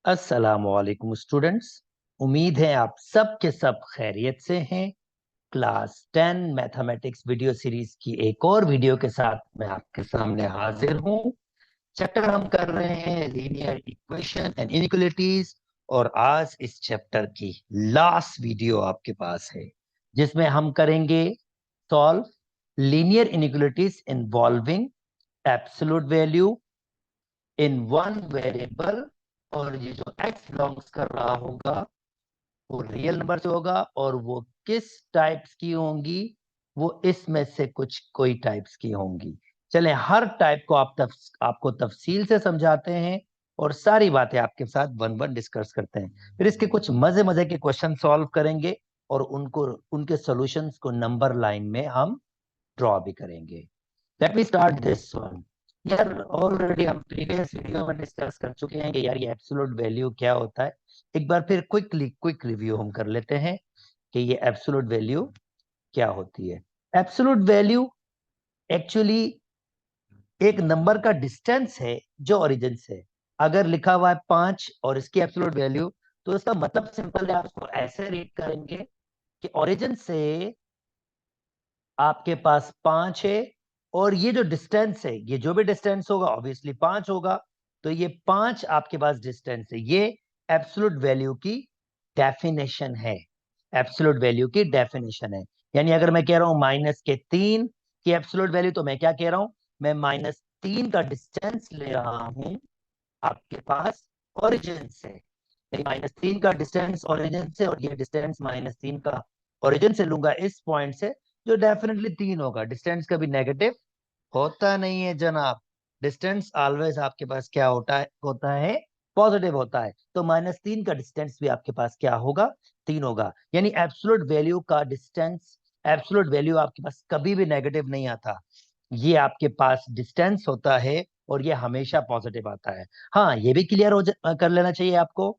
अस्सलामुअलैकुम स्टूडेंट्स। उम्मीद है आप सब के सब खैरियत से हैं। क्लास 10 मैथमेटिक्स वीडियो सीरीज की एक और वीडियो के साथ मैं आपके सामने हाजिर हूं। चैप्टर हम कर रहे हैं लीनियर इक्वेशन एंड इनइक्वालिटीज, और आज इस चैप्टर की लास्ट वीडियो आपके पास है जिसमें हम करेंगे solve linear inequalities involving absolute value in one variable. और ये जो x बिलोंग्स कर रहा होगा वो रियल नंबर से होगा, और वो किस टाइप्स की होंगी, वो इसमें से कुछ कोई टाइप्स की होंगी। चलें हर टाइप को आपको तफसील से समझाते हैं और सारी बातें आपके साथ वन वन डिस्कस करते हैं। फिर इसके कुछ मजे मजे के क्वेश्चन सॉल्व करेंगे और उनको उनके सॉल्यूशंस को नंबर लाइन में हम ड्रॉ भी करेंगे। Let me start this one. यार ऑलरेडी हम प्रीवियस वीडियो में डिस्कस कर चुके हैं कि यार ये एब्सोल्यूट वैल्यू क्या होता है। एक बार फिर क्विक रिव्यू हम कर लेते हैं कि ये एब्सोल्यूट वैल्यू क्या होती है। एब्सोल्यूट वैल्यू एक्चुअली एक नंबर का डिस्टेंस है जो ओरिजिन से। अगर लिखा हुआ है 5 और इसकी एब्सोल्यूट वैल्यू, तो इसका मतलब सिंपल है, आप उसको ऐसे रीड करेंगे कि ओरिजिन से आपके पास 5 है, और ये जो डिस्टेंस है, ये जो भी डिस्टेंस होगा ऑब्वियसली 5 होगा। तो ये 5 आपके पास डिस्टेंस है। ये एब्सोल्यूट वैल्यू की डेफिनेशन है। एब्सोल्यूट वैल्यू की डेफिनेशन है। यानी अगर मैं कह रहा हूं -3 की एब्सोल्यूट वैल्यू, तो मैं क्या कह रहा हूं, मैं -3 का डिस्टेंस ले रहा हूं आपके पास ओरिजिन से। -3 का डिस्टेंस ओरिजिन से, और ये डिस्टेंस -3 का ओरिजिन से लूंगा इस पॉइंट से, जो डेफिनेटली 3 होगा। डिस्टेंस कभी नेगेटिव होता नहीं है जनाब। डिस्टेंस ऑलवेज आपके पास क्या होता है पॉजिटिव होता है। तो -3 का डिस्टेंस भी आपके पास क्या होगा, 3 होगा। यानी एब्सोल्यूट वैल्यू का डिस्टेंस, एब्सोल्यूट वैल्यू आपके पास कभी भी नेगेटिव नहीं आता। ये आपके पास डिस्टेंस होता है और ये हमेशा पॉजिटिव आता है। हाँ, ये भी क्लियर कर लेना चाहिए आपको।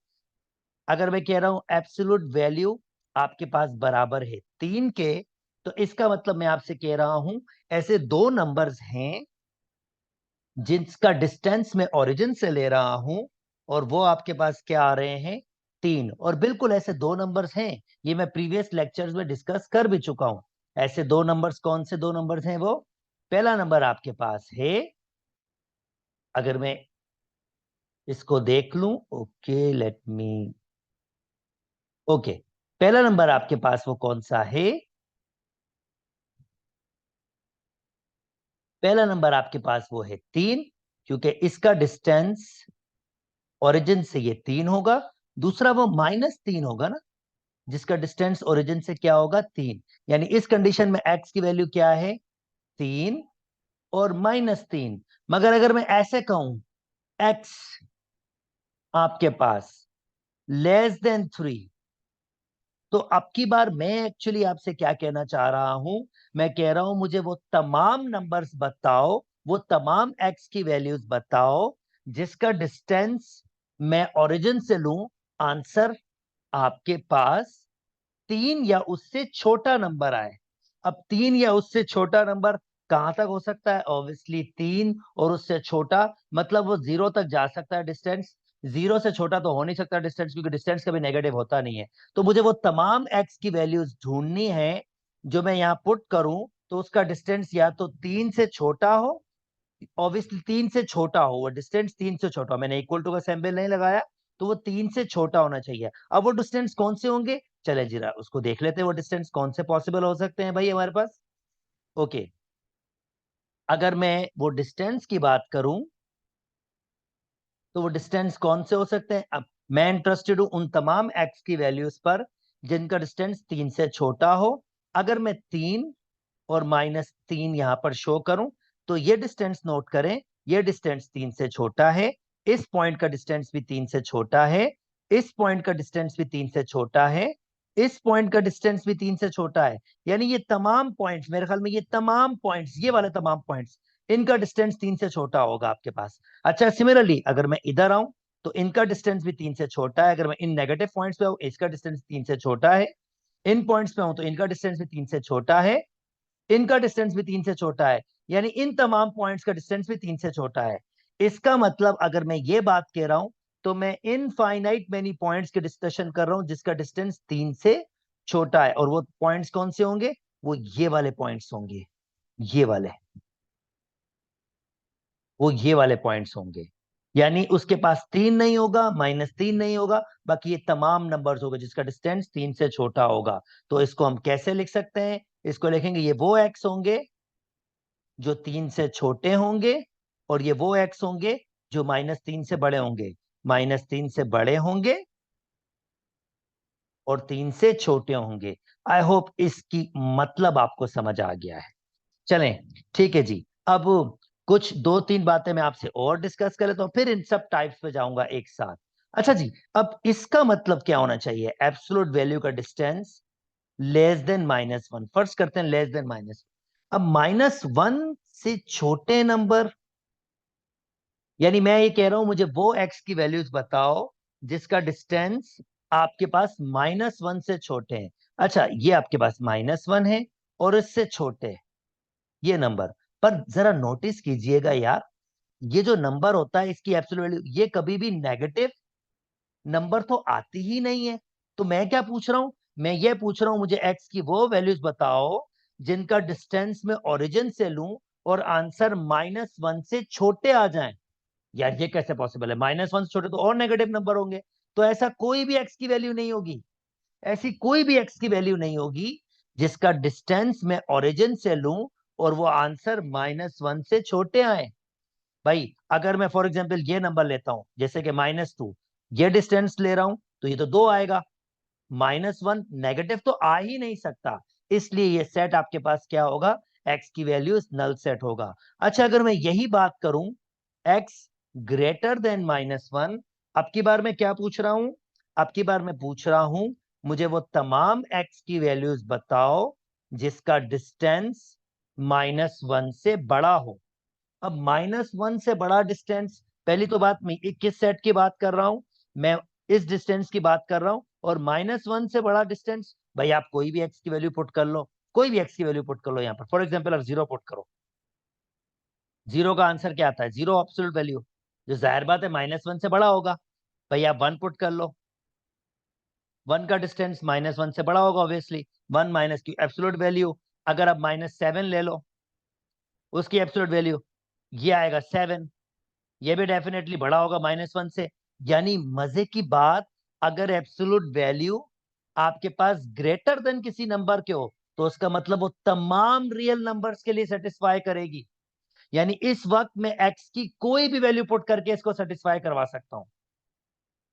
अगर मैं कह रहा हूं एब्सोल्यूट वैल्यू आपके पास बराबर है 3 के, तो इसका मतलब मैं आपसे कह रहा हूं ऐसे दो नंबर्स हैं जिसका डिस्टेंस मैं ओरिजिन से ले रहा हूं, और वो आपके पास क्या आ रहे हैं, 3। और बिल्कुल ऐसे दो नंबर्स हैं, ये मैं प्रीवियस लेक्चर्स में डिस्कस कर भी चुका हूं। ऐसे दो नंबर्स कौन से दो नंबर्स हैं वो, पहला नंबर आपके पास है, अगर मैं इसको देख लूं, ओके लेट मी, ओके, पहला नंबर आपके पास वो कौन सा है, पहला नंबर आपके पास वो है 3, क्योंकि इसका डिस्टेंस ओरिजिन से ये 3 होगा। दूसरा वो -3 होगा ना, जिसका डिस्टेंस ओरिजिन से क्या होगा, 3। यानी इस कंडीशन में x की वैल्यू क्या है, 3 और -3। मगर अगर मैं ऐसे कहूं x आपके पास <3, तो अब की बार मैं एक्चुअली आपसे क्या कहना चाह रहा हूं, मैं कह रहा हूं मुझे वो तमाम नंबर्स बताओ, वो तमाम x की वैल्यूज बताओ जिसका डिस्टेंस मैं ओरिजिन से लूं। आंसर आपके पास 3 या उससे छोटा नंबर आए। अब 3 या उससे छोटा नंबर कहां तक हो सकता है, ऑब्वियसली 3 और उससे छोटा, मतलब वो 0 तक जा सकता है डिस्टेंस। 0 से छोटा तो हो नहीं सकता डिस्टेंस, क्योंकि डिस्टेंस कभी नेगेटिव होता नहीं है। तो मुझे वो तमाम एक्स की वैल्यूज ढूंढनी है जो मैं यहाँ पुट करूं, तो उसका डिस्टेंस या तो 3 से छोटा हो, ऑब्वियसली 3 से छोटा हो, वो डिस्टेंस 3 से छोटा हो, मैंने इक्वल टू का सैंपल नहीं लगाया, तो वो 3 से छोटा होना चाहिए। अब वो डिस्टेंस कौन से होंगे, चले जरा उसको देख लेते हैं, वो डिस्टेंस कौन से पॉसिबल हो सकते हैं भाई हमारे पास। ओके, अगर मैं वो डिस्टेंस की बात करूं, तो वो डिस्टेंस कौन से हो सकते हैं। अब मैं इंटरेस्टेड हूं उन तमाम एक्स की वैल्यूज पर जिनका डिस्टेंस 3 से छोटा हो। अगर मैं 3 और -3 यहां पर शो करूं, तो ये डिस्टेंस नोट करें, ये डिस्टेंस 3 से छोटा है, इस पॉइंट का डिस्टेंस भी 3 से छोटा है, इस पॉइंट का डिस्टेंस भी 3 से छोटा है, इस पॉइंट का डिस्टेंस भी 3 से छोटा है। यानी ये तमाम पॉइंट्स, मेरे ख्याल में ये तमाम पॉइंट्स, ये वाले तमाम पॉइंट्स, इनका डिस्टेंस 3 से छोटा होगा आपके पास। अच्छा, सिमिलरली अगर मैं इधर आऊं, तो इनका डिस्टेंस भी 3 से छोटा है। अगर मैं इन नेगेटिव पॉइंट्स पे आऊं, इसका डिस्टेंस 3 से छोटा है। इन पॉइंट्स पे आऊं तो इनका डिस्टेंस भी 3 से छोटा है, इनका डिस्टेंस भी 3 से छोटा है। यानी इन तमाम पॉइंट्स का डिस्टेंस भी 3 से छोटा है। इसका मतलब अगर मैं ये बात कह रहा हूं, तो मैं इनफाइनाइट मेनी पॉइंट्स के डिस्कशन कर रहा हूं जिसका डिस्टेंस 3 से छोटा है, और वो पॉइंट्स कौन से होंगे? वो ये वाले पॉइंट्स होंगे, ये वाले, वो ये वाले पॉइंट्स होंगे। यानी उसके पास 3 नहीं होगा, -3 नहीं होगा, बाकी ये तमाम नंबर्स होगा जिसका डिस्टेंस 3 से छोटा होगा। तो इसको हम कैसे लिख सकते हैं? इसको लिखेंगे ये वो एक्स होंगे जो 3 से छोटे होंगे, और ये वो एक्स होंगे जो -3 से बड़े होंगे। -3 से बड़े होंगे और 3 से छोटे होंगे। आई होप इसकी मतलब आपको समझ आ गया है। चलें, ठीक है जी। अब कुछ 2-3 बातें मैं आपसे और डिस्कस कर लेता हूं, फिर इन सब टाइप्स पे जाऊंगा एक साथ। अच्छा जी, अब इसका मतलब क्या होना चाहिए? एब्सोल्यूट वैल्यू का डिस्टेंस लेस देन -1। फर्स्ट करते हैं लेस देन माइनस। अब -1 से छोटे नंबर, यानी मैं ये कह रहा हूं मुझे वो एक्स की वैल्यूज बताओ जिसका डिस्टेंस आपके पास -1 से छोटे हैं। अच्छा, ये आपके पास -1 है और इससे छोटे है ये नंबर। पर जरा नोटिस कीजिएगा यार, ये जो नंबर होता है इसकी एब्सोल्यूट वैल्यू, ये कभी भी नेगेटिव नंबर तो आती ही नहीं है। तो मैं क्या पूछ रहा हूं? मैं ये पूछ रहा हूं मुझे एक्स की वो वैल्यूज बताओ जिनका डिस्टेंस में ओरिजिन से लूं और आंसर -1 से छोटे आ जाएं। यार ये कैसे पॉसिबल है? -1 से छोटे तो और नेगेटिव नंबर होंगे। तो ऐसा कोई भी एक्स की वैल्यू नहीं होगी, ऐसी कोई भी एक्स की वैल्यू नहीं होगी जिसका डिस्टेंस मैं ओरिजिन से लूं और वो आंसर -1 से छोटे आए। भाई अगर मैं फॉर एग्जांपल ये नंबर लेता हूं जैसे कि -2, ये डिस्टेंस ले रहा हूं तो ये तो 2 आएगा। -1 नेगेटिव तो आ ही नहीं सकता, इसलिए ये सेट आपके पास क्या होगा? एक्स की वैल्यू नल सेट होगा। अच्छा, अगर मैं यही बात करूं एक्स ग्रेटर देन -1, अब की बार मैं क्या पूछ रहा हूं? अब की बार मैं पूछ रहा हूं मुझे वो तमाम एक्स की वैल्यूज बताओ जिसका डिस्टेंस -1 से बड़ा हो। अब -1 से बड़ा डिस्टेंस, पहली तो बात मैं किस सेट की बात कर रहा हूं? मैं इस डिस्टेंस की बात कर रहा हूं। और -1 से बड़ा डिस्टेंस, भाई आप कोई भी एक्स की वैल्यू पुट कर लो, कोई भी एक्स की वैल्यू पुट कर लो। यहां पर फॉर एग्जांपल आप 0 पुट करो, 0 का आंसर क्या आता है? 0 एब्सोल्यूट वैल्यू, जो जाहिर बात है -1 से बड़ा होगा। भाई आप 1 पुट कर लो, 1 का डिस्टेंस -1 से बड़ा होगा ऑब्वियसली। 1 माइनस की एब्सोल्यूट वैल्यू, अगर आप -7 ले लो उसकी एब्सोल्यूट वैल्यू, ये आएगा 7, ये भी डेफिनेटली बड़ा होगा -1 से। यानी मजे की बात, अगर एब्सोल्यूट वैल्यू आपके पास ग्रेटर देन किसी नंबर के हो तो उसका मतलब वो तमाम रियल नंबर्स के लिए सेटिस्फाई करेगी। यानी इस वक्त मैं एक्स की कोई भी वैल्यू पुट करके इसको सेटिस्फाई करवा सकता हूं,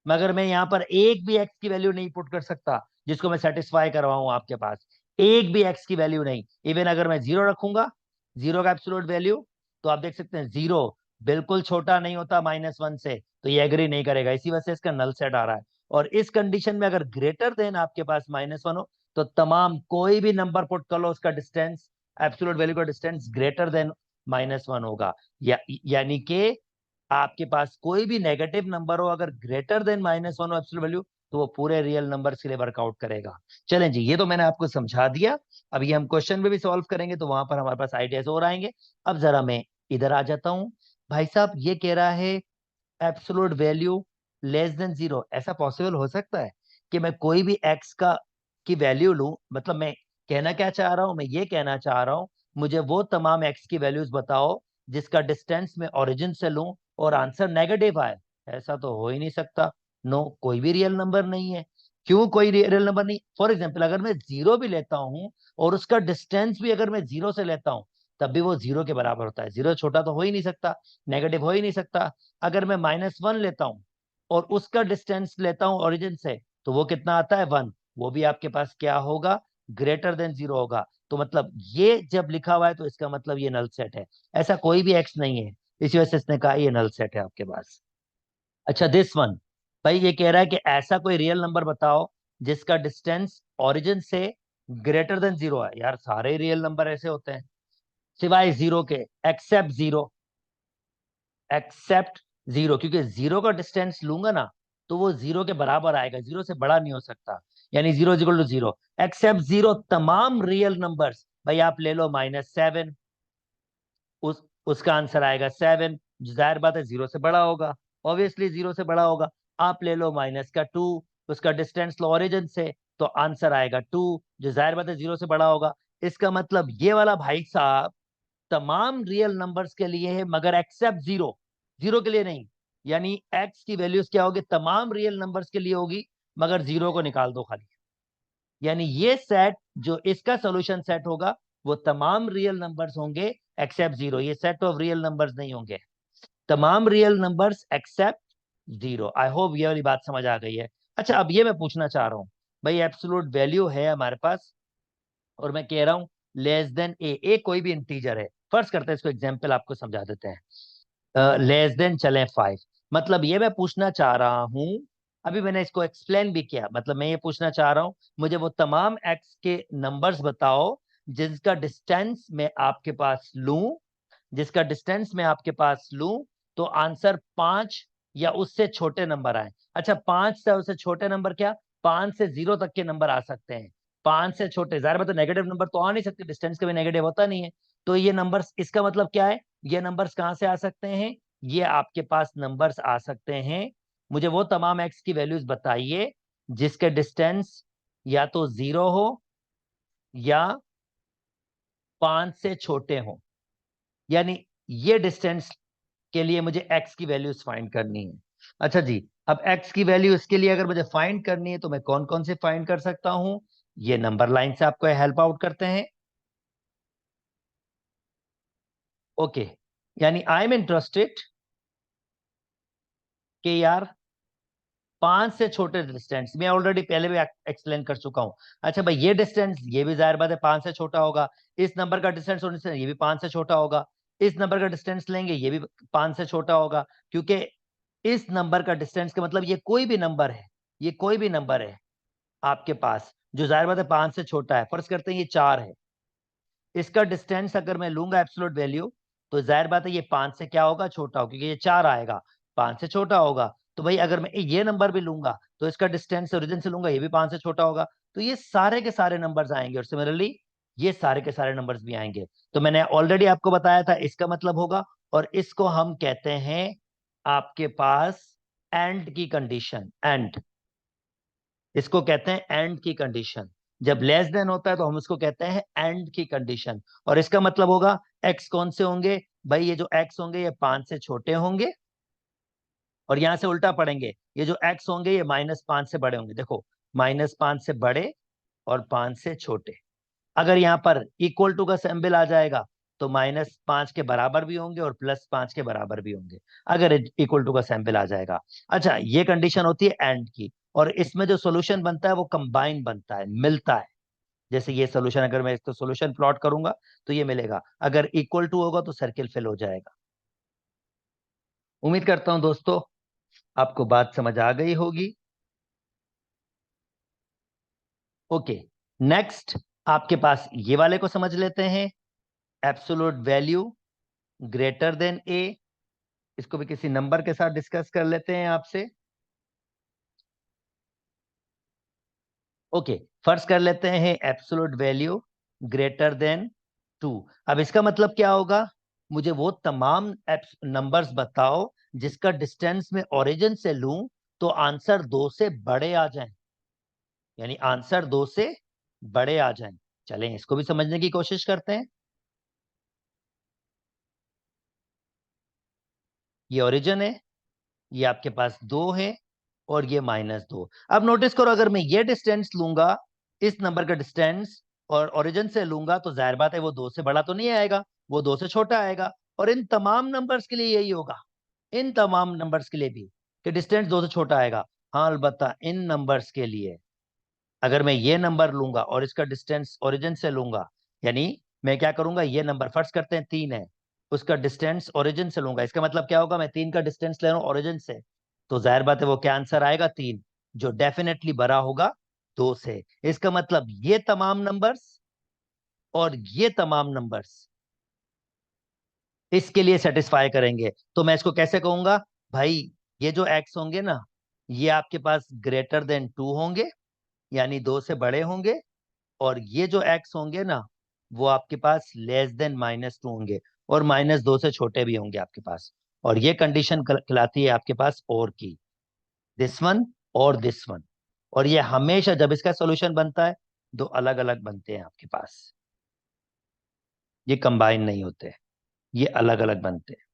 मगर मैं यहां पर एक भी एक्स की वैल्यू नहीं पुट कर सकता जिसको मैं सेटिस्फाई करवाऊं आपके पास। एक भी एक्स की वैल्यू नहीं। इवन अगर मैं 0 रखूंगा, 0 का एब्सोल्यूट वैल्यू, तो आप देख सकते हैं 0 बिल्कुल छोटा नहीं होता -1 से, तो ये एग्री नहीं करेगा, इसी वजह से इसका नल सेट आ रहा है। और इस कंडीशन में अगर ग्रेटर देन आपके पास -1 हो तो तमाम कोई भी नंबर पुट कर लो उसका डिस्टेंस, एब्सोल्यूट वैल्यू का डिस्टेंस ग्रेटर देन -1 होगा। यानी कि आपके पास कोई भी नेगेटिव नंबर हो, अगर ग्रेटर देन -1 हो एब्सोल्यूट वैल्यू, तो वो पूरे रियल नंबर्स के लिए वर्कआउट करेगा। चलें जी, ये तो मैंने आपको समझा दिया। अब ये हम क्वेश्चन में भी सॉल्व करेंगे तो वहां पर हमारे पास आइडियाज और आएंगे। अब जरा मैं इधर आ जाता हूं। भाई साहब ये कह रहा है एब्सोल्यूट वैल्यू लेस देन 0, ऐसा पॉसिबल हो सकता है कि मैं कोई भी एक्स का की वैल्यू लूं? मतलब मैं कहना क्या चाह रहा हूं? मैं ये कहना चाह रहा हूं मुझे वो तमाम एक्स की वैल्यूज बताओ जिसका डिस्टेंस मैं ओरिजिन से लूं और आंसर नेगेटिव आए। ऐसा तो हो ही नहीं सकता। नो, कोई भी रियल नंबर नहीं है। क्यों कोई रियल नंबर नहीं? फॉर एग्जाम्पल अगर मैं 0 भी लेता हूं और उसका डिस्टेंस भी अगर मैं 0 से लेता हूं, तब भी वो 0 के बराबर होता है। 0 छोटा तो हो ही नहीं सकता, नेगेटिव हो ही नहीं सकता। अगर मैं -1 लेता हूं और उसका डिस्टेंस लेता हूं ओरिजिन से, तो वो कितना आता है? 1। वो भी आपके पास क्या होगा? ग्रेटर देन 0 होगा। तो मतलब ये जब लिखा हुआ है तो इसका मतलब ये नल सेट है। ऐसा कोई भी एक्स नहीं है, इसी वजह से इसने कहा ये नल सेट है आपके पास। अच्छा, दिस वन, भाई ये कह रहा है कि ऐसा कोई रियल नंबर बताओ जिसका डिस्टेंस ओरिजिन से ग्रेटर देन 0 है। यार सारे रियल नंबर ऐसे होते हैं सिवाय 0 के, एक्सेप्ट 0, एक्सेप्ट 0, क्योंकि 0 का डिस्टेंस लूंगा ना तो वो 0 के बराबर आएगा, 0 से बड़ा नहीं हो सकता। यानी 0 इक्वल टू 0, एक्सेप्ट 0 तमाम रियल नंबर्स। भाई आप ले लो -7, उसका आंसर आएगा 7, जाहिर बात है 0 से बड़ा होगा, ऑब्वियसली 0 से बड़ा होगा। आप ले लो -2, उसका डिस्टेंस लो ओरिजिन से, तो आंसर आएगा 2, जो जाहिर बात है 0 से बड़ा होगा। इसका मतलब ये वाला भाई साहब तमाम रियल नंबर्स के लिए है, मगर एक्सेप्ट 0, 0 के लिए नहीं। यानी x की वैल्यूज क्या होगी, तमाम रियल नंबर्स के लिए होगी, मगर 0 को निकाल दो खाली। यानी ये सेट जो इसका सॉल्यूशन सेट होगा वो तमाम रियल नंबर्स होंगे एक्सेप्ट 0। ये सेट ऑफ रियल नंबर्स नहीं होंगे, तमाम real numbers accept 0। I hope ये वाली बात समझ आ गई है। अच्छा, अब ये मैं पूछना चाह रहा हूं, भाई एब्सोल्यूट वैल्यू है हमारे पास और मैं कह रहा हूं लेस देन ए कोई भी इंटीजर है, फर्ज करते हैं इसको एग्जांपल आपको समझा देते हैं। लेस देन चले 5, मतलब ये मैं पूछना चाह रहा हूं, अभी मैंने इसको एक्सप्लेन भी किया, मतलब मैं ये पूछना चाह रहा हूं मुझे वो तमाम एक्स के नंबर्स बताओ जिसका डिस्टेंस मैं आपके पास लूं, जिसका डिस्टेंस मैं आपके पास लूं तो आंसर 5 या उससे छोटे नंबर आए। अच्छा, 5 से उससे छोटे नंबर क्या, 5 से 0 तक के नंबर आ सकते हैं। 5 से छोटे जाहिर बात है नेगेटिव नंबर तो आ नहीं सकते, डिस्टेंस कभी नेगेटिव होता नहीं है। तो ये नंबर्स, इसका मतलब क्या है, ये नंबर्स कहां से आ सकते हैं, ये आपके पास नंबर्स आ सकते हैं। मुझे वो तमाम एक्स की वैल्यूज बताइए जिसके डिस्टेंस या तो 0 हो या 5 से छोटे हो। यानी ये डिस्टेंस के लिए मुझे x की वैल्यूज फाइंड करनी है। अच्छा जी, अब x की वैल्यू इसके लिए अगर मुझे फाइंड करनी है तो मैं कौन कौन से फाइंड कर सकता हूं, ये नंबर लाइन से आपको हेल्प आउट करते हैं। ओके, यानी आई एम इंटरेस्टेड कि यार 5 से छोटे डिस्टेंस मैं ऑलरेडी पहले भी एक्सप्लेन कर चुका हूं। अच्छा भाई, ये डिस्टेंस ये भी जाहिर बात है 5 से छोटा होगा, इस नंबर का डिस्टेंस होने से ये भी 5 से छोटा होगा, इस नंबर का डिस्टेंस लेंगे ये भी 5 से छोटा होगा, क्योंकि इस नंबर का डिस्टेंस का मतलब ये कोई भी नंबर है, ये कोई भी नंबर है आपके पास जो जाहिर बात है 5 से छोटा है। फर्ज करते हैं ये 4 है, इसका डिस्टेंस अगर मैं लूंगा एब्सोल्यूट वैल्यू तो जाहिर बात है ये 5 से क्या होगा, छोटा होगा, क्योंकि ये 4 आएगा, 5 से छोटा होगा। तो भाई अगर मैं ये नंबर भी लूंगा तो इसका डिस्टेंस ओरिजिन से लूंगा, ये भी 5 से छोटा होगा। तो ये सारे के सारे नंबर्स आएंगे और सिमिलरली ये सारे के सारे नंबर्स भी आएंगे। तो मैंने ऑलरेडी आपको बताया था इसका मतलब होगा, और इसको हम कहते हैं आपके पास एंड की कंडीशन। एंड, इसको कहते हैं एंड की कंडीशन। जब लेस देन होता है तो हम उसको कहते हैं एंड की कंडीशन। और इसका मतलब होगा एक्स कौन से होंगे, भाई ये जो एक्स होंगे ये 5 से छोटे होंगे, और यहां से उल्टा पढ़ेंगे, ये जो एक्स होंगे ये -5 से बड़े होंगे। देखो, -5 से बड़े और 5 से छोटे। अगर यहाँ पर इक्वल टू का सिंबल आ जाएगा तो -5 के बराबर भी होंगे और +5 के बराबर भी होंगे, अगर इक्वल टू का सैंपल आ जाएगा। अच्छा, ये कंडीशन होती है एंड की, और इसमें जो सोल्यूशन बनता है वो कंबाइन बनता है, मिलता है। जैसे ये सोल्यूशन, अगर मैं इसको सोल्यूशन प्लॉट करूंगा तो ये मिलेगा, अगर इक्वल टू होगा तो सर्किल फिल हो जाएगा। उम्मीद करता हूं दोस्तों आपको बात समझ आ गई होगी। ओके, नेक्स्ट आपके पास ये वाले को समझ लेते हैं, एब्सोल्यूट वैल्यू ग्रेटर देन ए। इसको भी किसी नंबर के साथ डिस्कस कर लेते हैं आपसे। ओके, फर्स्ट कर लेते हैं एब्सोल्यूट वैल्यू ग्रेटर देन 2। अब इसका मतलब क्या होगा, मुझे वो तमाम नंबर्स बताओ जिसका डिस्टेंस में ओरिजिन से लूं तो आंसर 2 से बड़े आ जाएं, यानी आंसर 2 से बड़े आ जाएं। चलें इसको भी समझने की कोशिश करते हैं। ये ओरिजिन है, ये आपके पास 2 है और ये -2। अब नोटिस करो, अगर मैं ये डिस्टेंस लूंगा, इस नंबर का डिस्टेंस, और ओरिजिन से लूंगा तो जाहिर बात है वो 2 से बड़ा तो नहीं आएगा, वो 2 से छोटा आएगा। और इन तमाम नंबर्स के लिए यही होगा, इन तमाम नंबर्स के लिए भी, कि डिस्टेंस 2 से छोटा आएगा। हाँ, अलबत्ता इन नंबर्स के लिए अगर मैं ये नंबर लूंगा और इसका डिस्टेंस ओरिजिन से लूंगा, यानी मैं क्या करूंगा, ये नंबर फर्ज करते हैं 3 है, उसका डिस्टेंस ओरिजिन से लूंगा, इसका मतलब क्या होगा, मैं 3 का डिस्टेंस ले रहा हूं ओरिजिन से, तो जाहिर बात है वो क्या आंसर आएगा, 3, जो डेफिनेटली बड़ा होगा 2 से। इसका मतलब ये तमाम नंबर्स और ये तमाम नंबर्स इसके लिए सेटिस्फाई करेंगे। तो मैं इसको कैसे कहूंगा, भाई ये जो एक्स होंगे ना, ये आपके पास ग्रेटर देन 2 होंगे, यानी 2 से बड़े होंगे, और ये जो एक्स होंगे ना वो आपके पास लेस देन -2 होंगे, और -2 से छोटे भी होंगे आपके पास। और ये कंडीशन कहलाती है आपके पास और की। दिस वन और दिस वन, और ये हमेशा जब इसका सॉल्यूशन बनता है दो अलग अलग बनते हैं आपके पास, ये कंबाइन नहीं होते, ये अलग अलग बनते हैं।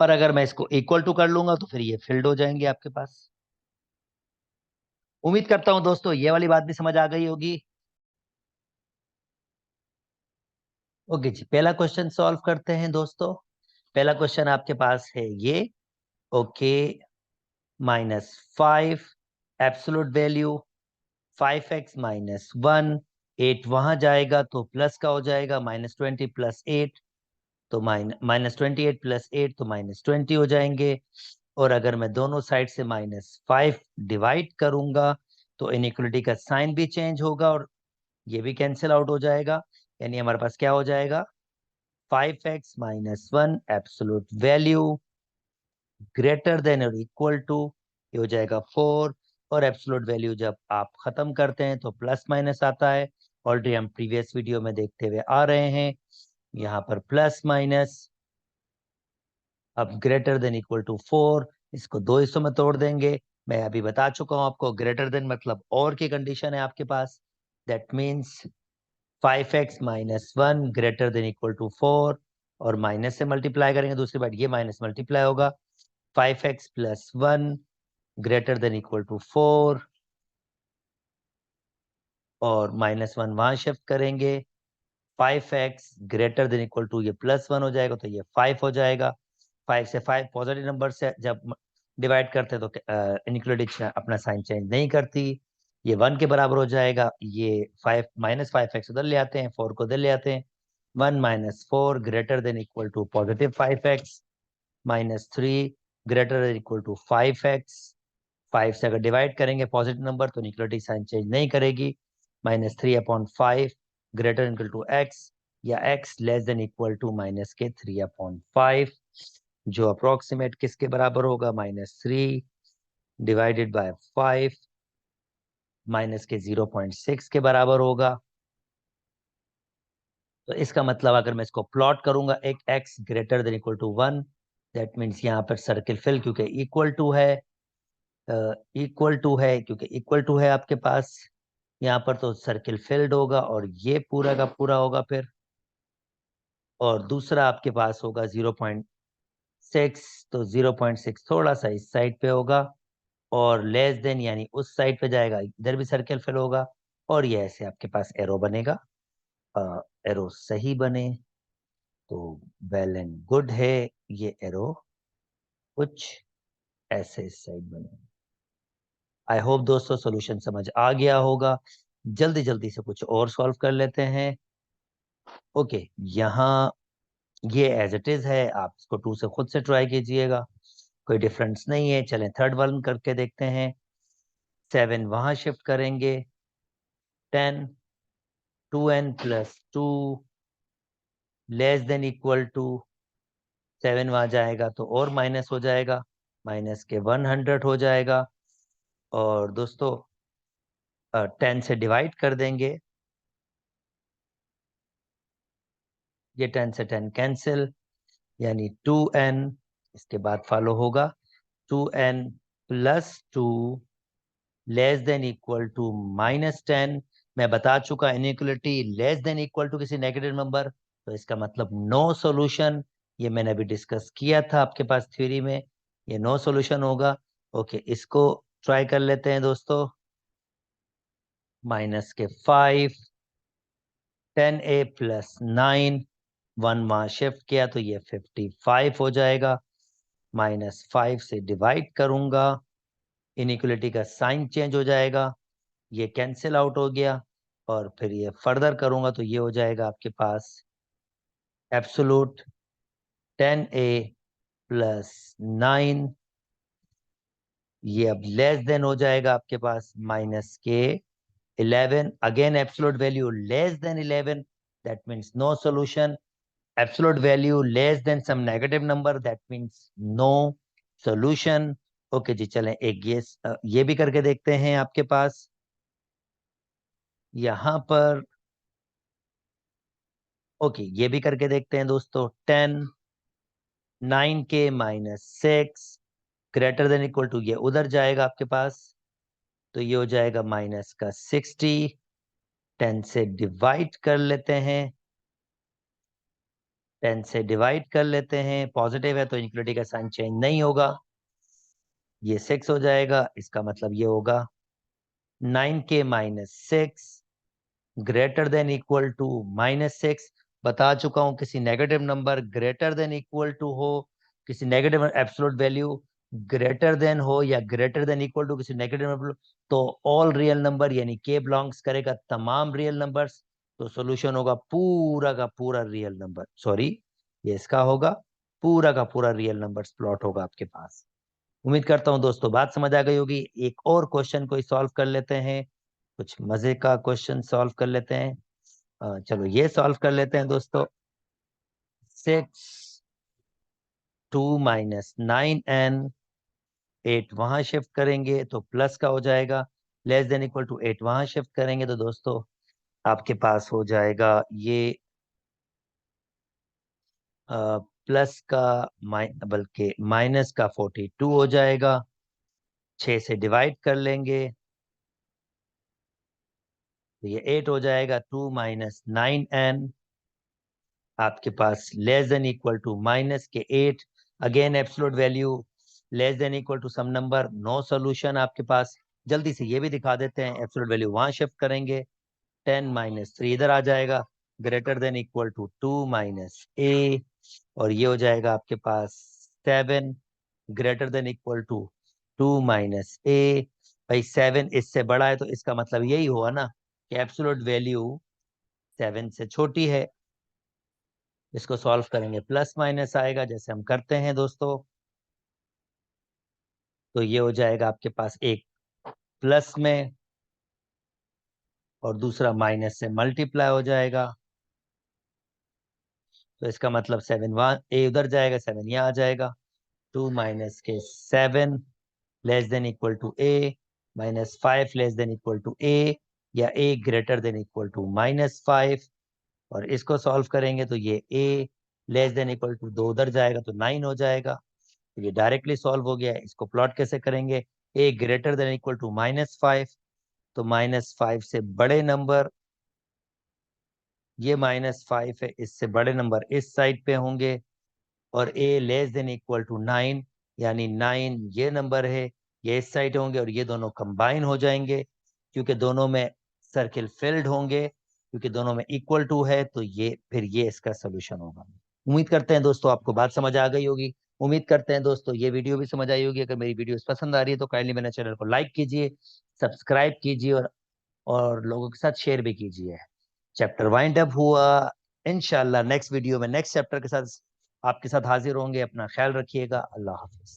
पर अगर मैं इसको इक्वल टू कर लूंगा तो फिर ये फिल्ड हो जाएंगे आपके पास। उम्मीद करता हूं दोस्तों ये वाली बात भी समझ आ गई होगी। ओके जी, पहला क्वेश्चन सॉल्व करते हैं दोस्तों। पहला क्वेश्चन आपके पास है ये, ओके, -5 एब्सोल्यूट वैल्यू 5x-1, 8 वहां जाएगा तो प्लस का हो जाएगा, -20 + 8 तो -28 + 8 तो -20 हो जाएंगे। और अगर मैं दोनों साइड से -5 डिवाइड करूंगा तो इनइक्वलिटी का साइन भी चेंज होगा और ये भी कैंसिल आउट हो जाएगा। यानी हमारे पास क्या हो जाएगा, 5x-1 absolute value greater then और इक्वल टू, ये हो जाएगा 4। और एब्सोल्यूट वैल्यू जब आप खत्म करते हैं तो प्लस माइनस आता है, ऑलरेडी हम प्रीवियस वीडियो में देखते हुए आ रहे हैं। यहाँ पर प्लस माइनस, अब ग्रेटर देन इक्वल टू 4, इसको दो हिस्सों में तोड़ देंगे। मैं अभी बता चुका हूं आपको, ग्रेटर देन मतलब और की कंडीशन है आपके पास, that means 5x-1 greater than equal to 4, और माइनस से मल्टीप्लाई करेंगे, दूसरी बात ये माइनस मल्टीप्लाई होगा, 5x+1 greater than equal to 4, और -1 वहां शिफ्ट करेंगे, 5x greater than equal to, ये +1 हो जाएगा तो ये 5 हो जाएगा। 5 से 5 पॉजिटिव नंबर से जब डिवाइड करते हैं तो इनइक्वलिटी अपना साइन चेंज नहीं करती, ये 1 के बराबर हो जाएगा। ये 5 -5x उधर ले आते हैं, 4 को उधर ले आते हैं, 1 - 4 greater than equal to +5x, -3 greater than equal to 5x। 5 से अगर डिवाइड करेंगे पॉजिटिव नंबर तो इक्वलिटी साइन चेंज नहीं करेगी, -3/5 ग्रेटर इक्वल टू x, या x less than equal to -3/5, जो अप्रोक्सीमेट किसके बराबर होगा, -3 डिवाइडेड बाय 5 -0.6 के बराबर होगा। तो इसका मतलब अगर मैं इसको प्लॉट करूंगा, एक x greater than equal to 1, that means यहाँ पर सर्किल फिल, क्योंकि इक्वल टू है, क्योंकि इक्वल टू है आपके पास यहाँ पर, तो सर्किल फिल्ड होगा और ये पूरा का पूरा होगा फिर। और दूसरा आपके पास होगा 0.6, तो 0.6 थोड़ा सा इस साइड पे होगा, और लेस देन यानी उस साइड पे जाएगा, इधर भी सर्किल फिल होगा, और ये ऐसे आपके पास एरो बनेगा। एरो सही बने तो वेल एंड गुड है, ये एरो कुछ ऐसे इस साइड बने। आई होप दोस्तों सोल्यूशन समझ आ गया होगा। जल्दी जल्दी से कुछ और सॉल्व कर लेते हैं। ओके, यहाँ ये एज इट इज है, आप इसको 2 से खुद से ट्राई कीजिएगा, कोई डिफरेंस नहीं है। चलें थर्ड वन करके देखते हैं। 7 वहां शिफ्ट करेंगे, 10 2n + 2 less than equal to 7 वहां जाएगा तो और माइनस हो जाएगा, माइनस के 100 हो जाएगा। और दोस्तों 10 से डिवाइड कर देंगे, ये 10 से 10 कैंसिल, यानी 2n, इसके बाद फॉलो होगा 2n + 2 less than equal to -10। मैं बता चुका, inequality less than equal to किसी नेगेटिव नंबर तो इसका मतलब नो सॉल्यूशन, ये मैंने अभी डिस्कस किया था आपके पास थ्योरी में, ये नो सॉल्यूशन होगा। ओके, इसको ट्राई कर लेते हैं दोस्तों, -5 10a + 9, 1 वहां शिफ्ट किया तो ये 55 हो जाएगा, -5 से डिवाइड करूंगा, इनइक्वलिटी का साइन चेंज हो जाएगा, ये कैंसिल आउट हो गया, और फिर ये फर्दर करूंगा तो ये हो जाएगा आपके पास एब्सोलूट 10a + 9, ये अब लेस देन हो जाएगा आपके पास -11, again absolute value less than 11, that means no solution, absolute value less than some negative number, that means no solution. Okay जी, चलें एक ये भी करके देखते हैं आपके पास यहां पर। ओके, ये भी करके देखते हैं दोस्तों, 10 9 के -6 ग्रेटर देन इक्वल टू ये उधर जाएगा आपके पास, तो ये हो जाएगा माइनस का 60, 10 से डिवाइड कर लेते हैं, 10 से डिवाइड कर लेते हैं, पॉजिटिव है तो इनक्लूडिंग का साइन चेंज नहीं होगा, ये 6 हो जाएगा, इसका मतलब ये होगा 9k minus 6 greater than equal to -6। बता चुका हूं किसी negative number greater than equal to हो, किसी negative absolute value greater than हो या ग्रेटर देन इक्वल टू किसी नेगेटिव नंबर, तो ऑल रियल नंबर यानी के बिलोंग्स करेगा तमाम रियल नंबर्स, तो सॉल्यूशन होगा पूरा का पूरा रियल नंबर, सॉरी ये इसका होगा पूरा का पूरा रियल नंबर्स प्लॉट होगा आपके पास। उम्मीद करता हूं दोस्तों बात समझ आ गई होगी। एक और क्वेश्चन को सॉल्व कर लेते हैं, कुछ मजे का क्वेश्चन सॉल्व कर लेते हैं। चलो ये सॉल्व कर लेते हैं दोस्तों। 6 2 माइनस 9n, 8 वहां शिफ्ट करेंगे तो प्लस का हो जाएगा, लेस देन इक्वल टू 8 वहां शिफ्ट करेंगे तो दोस्तों आपके पास हो जाएगा ये प्लस का बल्कि माइनस का 42 हो जाएगा, 6 से डिवाइड कर लेंगे तो ये 8 हो जाएगा, 2 माइनस 9n आपके पास less than equal to minus के 8, again absolute value less than equal to some number, no solution आपके पास। जल्दी से ये भी दिखा देते हैं, एब्सोल्यूट वैल्यू वहां शिफ्ट करेंगे, 10 माइनस 3 इधर आ जाएगा, greater than equal to 2 minus A, और ये हो जाएगा आपके पास 7 greater than equal to 2 minus A. भाई 7 इससे बड़ा है तो इसका मतलब यही हुआ ना कि एब्सोल्यूट वैल्यू 7 से छोटी है। इसको सॉल्व करेंगे प्लस माइनस आएगा जैसे हम करते हैं दोस्तों, तो ये हो जाएगा आपके पास एक प्लस में और दूसरा माइनस से मल्टीप्लाई हो जाएगा, तो इसका मतलब 7 वहां ए उधर जाएगा, 7 यहाँ आ जाएगा, 2 माइनस के 7 less than equal to A, -5 less than equal to A, या A greater than equal to -5, और इसको सॉल्व करेंगे तो ये A less than equal to 2 उधर जाएगा तो 9 हो जाएगा, तो ये डायरेक्टली सॉल्व हो गया है। इसको प्लॉट कैसे करेंगे, ए ग्रेटर देन इक्वल टू -5, तो -5 से बड़े नंबर, ये -5 है, इससे बड़े नंबर इस साइड पे होंगे, और ए लेस देन इक्वल टू 9 यानी 9 ये नंबर है, ये इस साइड होंगे और ये दोनों कंबाइन हो जाएंगे क्योंकि दोनों में सर्किल फिल्ड होंगे, क्योंकि दोनों में इक्वल टू है, तो ये फिर ये इसका सोल्यूशन होगा। उम्मीद करते हैं दोस्तों आपको बात समझ आ गई होगी। उम्मीद करते हैं दोस्तों ये वीडियो भी समझ आई होगी। अगर मेरी वीडियो पसंद आ रही है तो काइंडली मेरे चैनल को लाइक कीजिए, सब्सक्राइब कीजिए, और लोगों के साथ शेयर भी कीजिए। चैप्टर वाइंड अप हुआ, इंशाल्लाह नेक्स्ट वीडियो में नेक्स्ट चैप्टर के साथ आपके साथ हाजिर होंगे। अपना ख्याल रखिएगा, अल्लाह हाफिज।